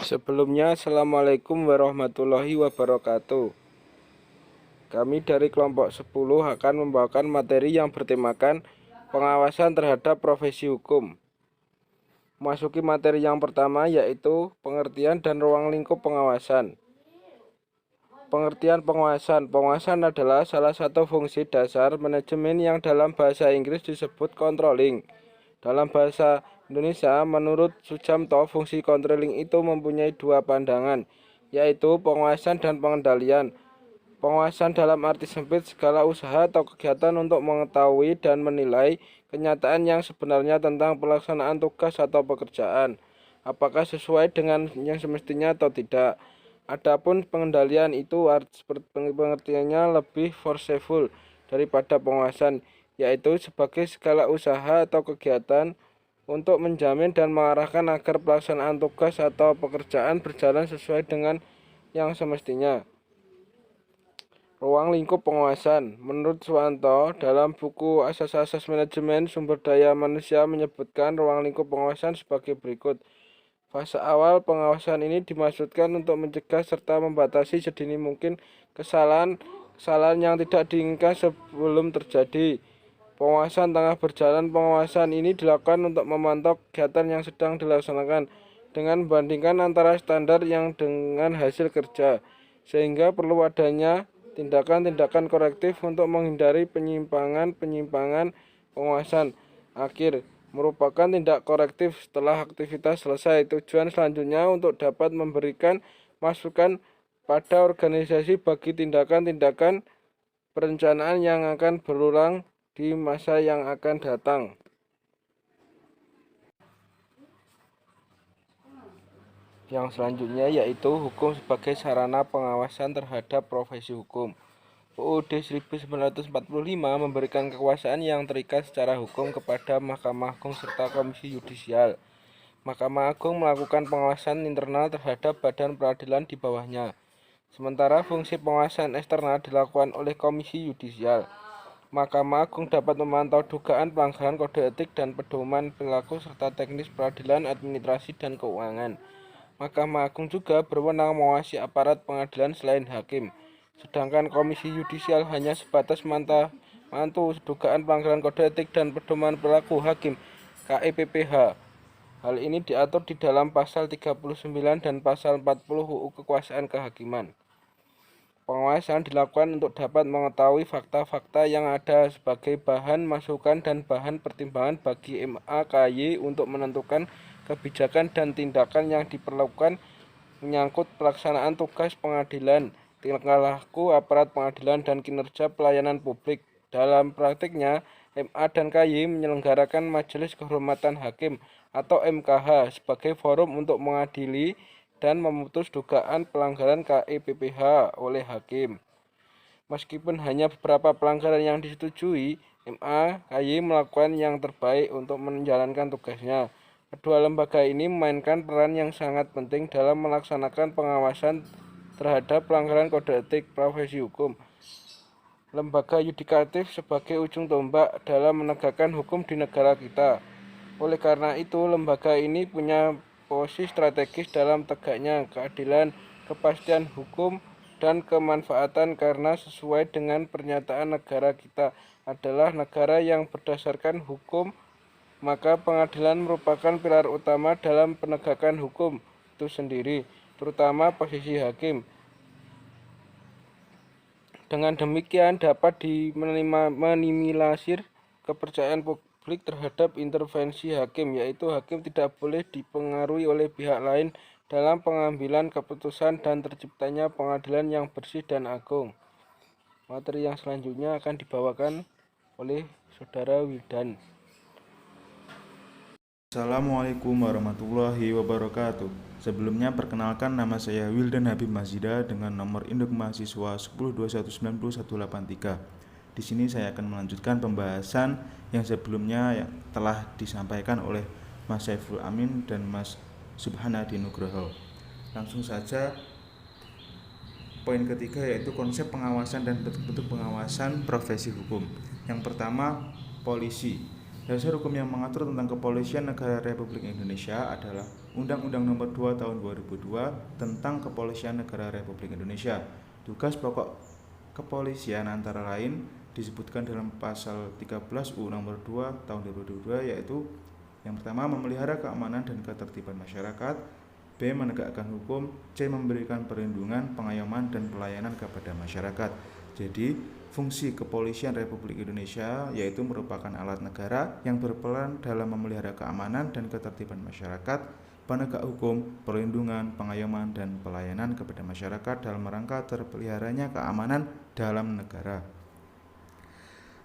Sebelumnya, Assalamualaikum warahmatullahi wabarakatuh. Kami dari kelompok 10 akan membawakan materi yang bertemakan pengawasan terhadap profesi hukum. Masuki materi yang pertama yaitu pengertian dan ruang lingkup pengawasan. Pengertian pengawasan. Pengawasan adalah salah satu fungsi dasar manajemen yang dalam bahasa Inggris disebut controlling. Dalam bahasa Indonesia, menurut Sujamto, fungsi controlling itu mempunyai dua pandangan, yaitu pengawasan dan pengendalian. Pengawasan dalam arti sempit segala usaha atau kegiatan untuk mengetahui dan menilai kenyataan yang sebenarnya tentang pelaksanaan tugas atau pekerjaan, apakah sesuai dengan yang semestinya atau tidak. Adapun pengendalian itu pengertiannya lebih forceful daripada pengawasan, yaitu sebagai segala usaha atau kegiatan untuk menjamin dan mengarahkan agar pelaksanaan tugas atau pekerjaan berjalan sesuai dengan yang semestinya. Ruang lingkup pengawasan. Menurut Suwanto, dalam buku Asas-Asas Manajemen Sumber Daya Manusia menyebutkan ruang lingkup pengawasan sebagai berikut. Fase awal pengawasan ini dimaksudkan untuk mencegah serta membatasi sedini mungkin kesalahan yang tidak diinginkan sebelum terjadi. Pengawasan tengah berjalan. Pengawasan ini dilakukan untuk memantau kegiatan yang sedang dilaksanakan dengan membandingkan antara standar yang dengan hasil kerja, sehingga perlu adanya tindakan-tindakan korektif untuk menghindari penyimpangan pengawasan akhir merupakan tindak korektif setelah aktivitas selesai. Tujuan selanjutnya untuk dapat memberikan masukan pada organisasi bagi tindakan-tindakan perencanaan yang akan berulang di masa yang akan datang. Yang selanjutnya yaitu hukum sebagai sarana pengawasan terhadap profesi hukum. UUD 1945 memberikan kekuasaan yang terikat secara hukum kepada Mahkamah Agung serta Komisi Yudisial. Mahkamah Agung melakukan pengawasan internal terhadap badan peradilan di bawahnya, sementara fungsi pengawasan eksternal dilakukan oleh Komisi Yudisial. Mahkamah Agung dapat memantau dugaan pelanggaran kode etik dan pedoman perilaku serta teknis peradilan, administrasi, dan keuangan. Mahkamah Agung juga berwenang mengawasi aparat pengadilan selain hakim. Sedangkan Komisi Yudisial hanya sebatas mantu dugaan pelanggaran kode etik dan pedoman perilaku hakim (KEPPH). Hal ini diatur di dalam pasal 39 dan pasal 40 UU Kekuasaan Kehakiman. Pengawasan dilakukan untuk dapat mengetahui fakta-fakta yang ada sebagai bahan masukan dan bahan pertimbangan bagi MA/KY untuk menentukan kebijakan dan tindakan yang diperlukan menyangkut pelaksanaan tugas pengadilan, tingkah laku aparat pengadilan, dan kinerja pelayanan publik. Dalam praktiknya, MA dan KY menyelenggarakan Majelis Kehormatan Hakim atau MKH sebagai forum untuk mengadili dan memutus dugaan pelanggaran KEPPH oleh hakim. Meskipun hanya beberapa pelanggaran yang disetujui, MA, KY melakukan yang terbaik untuk menjalankan tugasnya. Kedua lembaga ini memainkan peran yang sangat penting dalam melaksanakan pengawasan terhadap pelanggaran kode etik profesi hukum. Lembaga yudikatif sebagai ujung tombak dalam menegakkan hukum di negara kita. Oleh karena itu, lembaga ini punya posisi strategis dalam tegaknya keadilan, kepastian hukum, dan kemanfaatan karena sesuai dengan pernyataan negara kita adalah negara yang berdasarkan hukum, maka pengadilan merupakan pilar utama dalam penegakan hukum itu sendiri, terutama posisi hakim. Dengan demikian dapat diminimalisir kepercayaan publik terhadap intervensi hakim, yaitu hakim tidak boleh dipengaruhi oleh pihak lain dalam pengambilan keputusan dan terciptanya pengadilan yang bersih dan agung. Materi yang selanjutnya akan dibawakan oleh Saudara Wildan. Assalamualaikum warahmatullahi wabarakatuh. Sebelumnya perkenalkan, nama saya Wildan Habib Mazida dengan nomor induk mahasiswa 10219183. Di sini saya akan melanjutkan pembahasan yang sebelumnya yang telah disampaikan oleh Mas Saiful Amin dan Mas Subhanadi Nugroho. Langsung saja poin ketiga yaitu konsep pengawasan dan bentuk-bentuk pengawasan profesi hukum. Yang pertama, polisi. Dasar hukum yang mengatur tentang Kepolisian Negara Republik Indonesia adalah Undang-Undang Nomor 2 Tahun 2002 tentang Kepolisian Negara Republik Indonesia. Tugas pokok kepolisian antara lain disebutkan dalam pasal 13 UU Nomor 2 Tahun 2002, yaitu yang pertama, memelihara keamanan dan ketertiban masyarakat, B. menegakkan hukum, C. memberikan perlindungan, pengayoman, dan pelayanan kepada masyarakat. Jadi, fungsi Kepolisian Republik Indonesia yaitu merupakan alat negara yang berperan dalam memelihara keamanan dan ketertiban masyarakat, penegak hukum, perlindungan, pengayoman, dan pelayanan kepada masyarakat dalam rangka terpeliharanya keamanan dalam negara.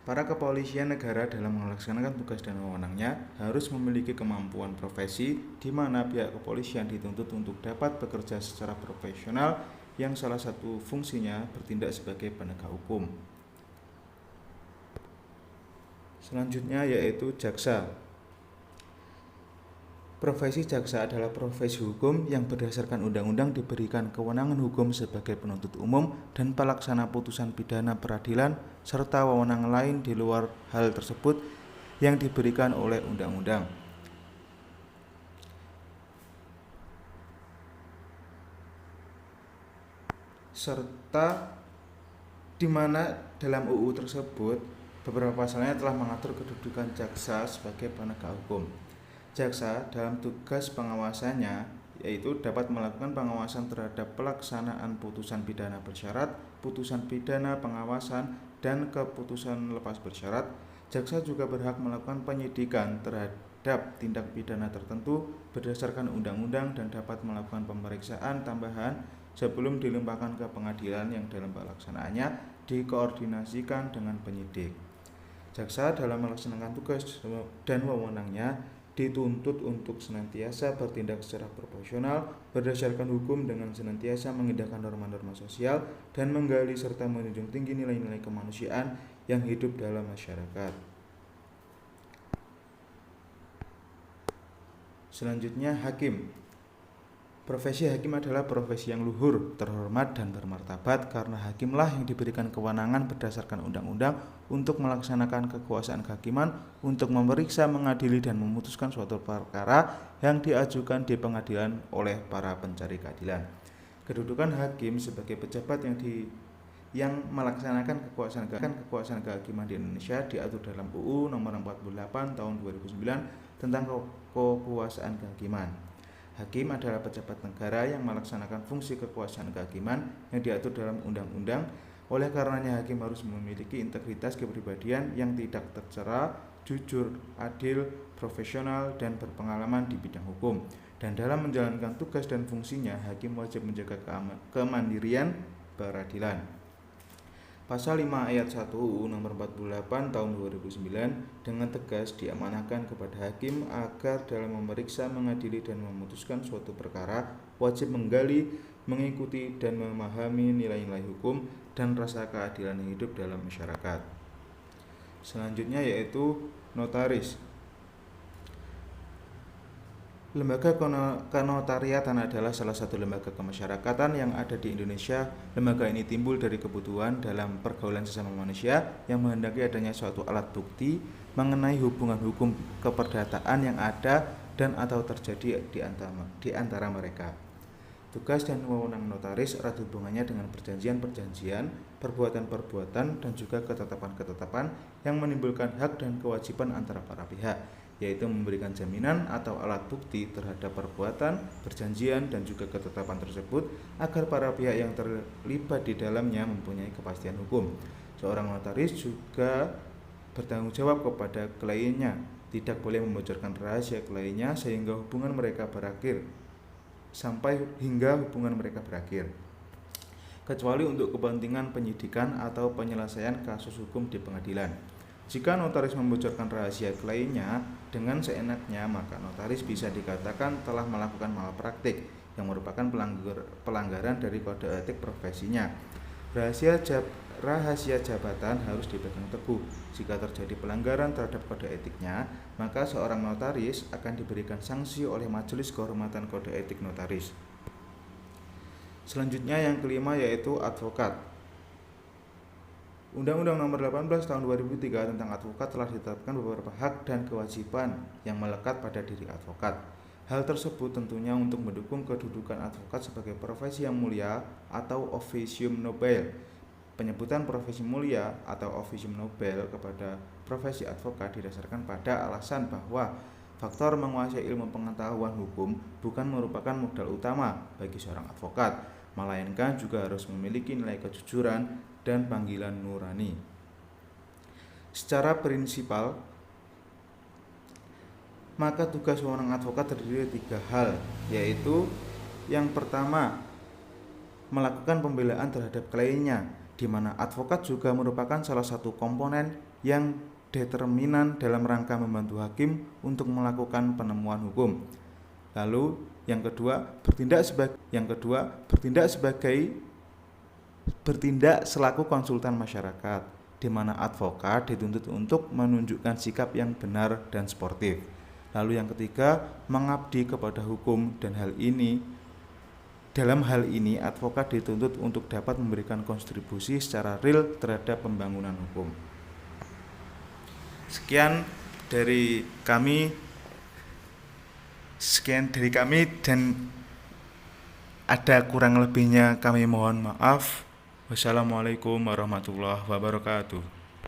Para kepolisian negara dalam melaksanakan tugas dan wewenangnya harus memiliki kemampuan profesi di mana pihak kepolisian dituntut untuk dapat bekerja secara profesional yang salah satu fungsinya bertindak sebagai penegak hukum. Selanjutnya yaitu jaksa. Profesi jaksa adalah profesi hukum yang berdasarkan undang-undang diberikan kewenangan hukum sebagai penuntut umum dan pelaksana putusan pidana peradilan serta wewenang lain di luar hal tersebut yang diberikan oleh undang-undang. Serta di mana dalam UU tersebut beberapa pasalnya telah mengatur kedudukan jaksa sebagai penegak hukum. Jaksa dalam tugas pengawasannya yaitu dapat melakukan pengawasan terhadap pelaksanaan putusan pidana bersyarat, putusan pidana pengawasan, dan keputusan lepas bersyarat. Jaksa juga berhak melakukan penyidikan terhadap tindak pidana tertentu berdasarkan undang-undang dan dapat melakukan pemeriksaan tambahan sebelum dilimpahkan ke pengadilan yang dalam pelaksanaannya dikoordinasikan dengan penyidik. Jaksa dalam melaksanakan tugas dan wewenangnya dituntut untuk senantiasa bertindak secara proporsional berdasarkan hukum dengan senantiasa mengindahkan norma-norma sosial dan menggali serta menjunjung tinggi nilai-nilai kemanusiaan yang hidup dalam masyarakat. Selanjutnya, hakim. Profesi hakim adalah profesi yang luhur, terhormat, dan bermartabat karena hakimlah yang diberikan kewenangan berdasarkan undang-undang untuk melaksanakan kekuasaan kehakiman untuk memeriksa, mengadili, dan memutuskan suatu perkara yang diajukan di pengadilan oleh para pencari keadilan. Kedudukan hakim sebagai pejabat yang melaksanakan kekuasaan kehakiman di Indonesia diatur dalam UU Nomor 48 Tahun 2009 tentang kekuasaan kehakiman. Hakim adalah pejabat negara yang melaksanakan fungsi kekuasaan kehakiman yang diatur dalam undang-undang. Oleh karenanya hakim harus memiliki integritas kepribadian yang tidak tercela, jujur, adil, profesional, dan berpengalaman di bidang hukum. Dan dalam menjalankan tugas dan fungsinya, hakim wajib menjaga kemandirian peradilan. Pasal 5 ayat 1 UU Nomor 48 Tahun 2009 dengan tegas diamanahkan kepada hakim agar dalam memeriksa, mengadili, dan memutuskan suatu perkara wajib menggali, mengikuti, dan memahami nilai-nilai hukum dan rasa keadilan yang hidup dalam masyarakat. Selanjutnya yaitu notaris. Lembaga kenotariatan adalah salah satu lembaga kemasyarakatan yang ada di Indonesia. Lembaga ini timbul dari kebutuhan dalam pergaulan sesama manusia yang menghendaki adanya suatu alat bukti mengenai hubungan hukum keperdataan yang ada dan atau terjadi di antara mereka. Tugas dan wewenang notaris erat hubungannya dengan perjanjian-perjanjian, perbuatan-perbuatan, dan juga ketetapan-ketetapan yang menimbulkan hak dan kewajiban antara para pihak, yaitu memberikan jaminan atau alat bukti terhadap perbuatan, perjanjian, dan juga ketetapan tersebut agar para pihak yang terlibat di dalamnya mempunyai kepastian hukum. Seorang notaris juga bertanggung jawab kepada kliennya, tidak boleh membocorkan rahasia kliennya sehingga hubungan mereka berakhir, kecuali untuk kepentingan penyidikan atau penyelesaian kasus hukum di pengadilan. Jika notaris membocorkan rahasia kliennya dengan seenaknya, maka notaris bisa dikatakan telah melakukan malpraktik yang merupakan pelanggaran dari kode etik profesinya. Rahasia jabatan harus dipegang teguh. Jika terjadi pelanggaran terhadap kode etiknya, maka seorang notaris akan diberikan sanksi oleh Majelis Kehormatan Kode Etik Notaris. Selanjutnya yang kelima yaitu advokat. Undang-Undang Nomor 18 Tahun 2003 tentang advokat telah ditetapkan beberapa hak dan kewajiban yang melekat pada diri advokat. Hal tersebut tentunya untuk mendukung kedudukan advokat sebagai profesi yang mulia atau officium nobile. Penyebutan profesi mulia atau officium nobile kepada profesi advokat didasarkan pada alasan bahwa faktor menguasai ilmu pengetahuan hukum bukan merupakan modal utama bagi seorang advokat, melainkan juga harus memiliki nilai kejujuran dan panggilan nurani. Secara prinsipal, maka tugas seorang advokat terdiri dari 3 hal, yaitu yang pertama, melakukan pembelaan terhadap kliennya, di mana advokat juga merupakan salah satu komponen yang determinan dalam rangka membantu hakim untuk melakukan penemuan hukum. Lalu yang kedua, bertindak selaku konsultan masyarakat, di mana advokat dituntut untuk menunjukkan sikap yang benar dan sportif. Lalu yang ketiga, mengabdi kepada hukum, dan dalam hal ini advokat dituntut untuk dapat memberikan kontribusi secara real terhadap pembangunan hukum. Sekian dari kami dan ada kurang lebihnya kami mohon maaf. Wassalamualaikum warahmatullahi wabarakatuh.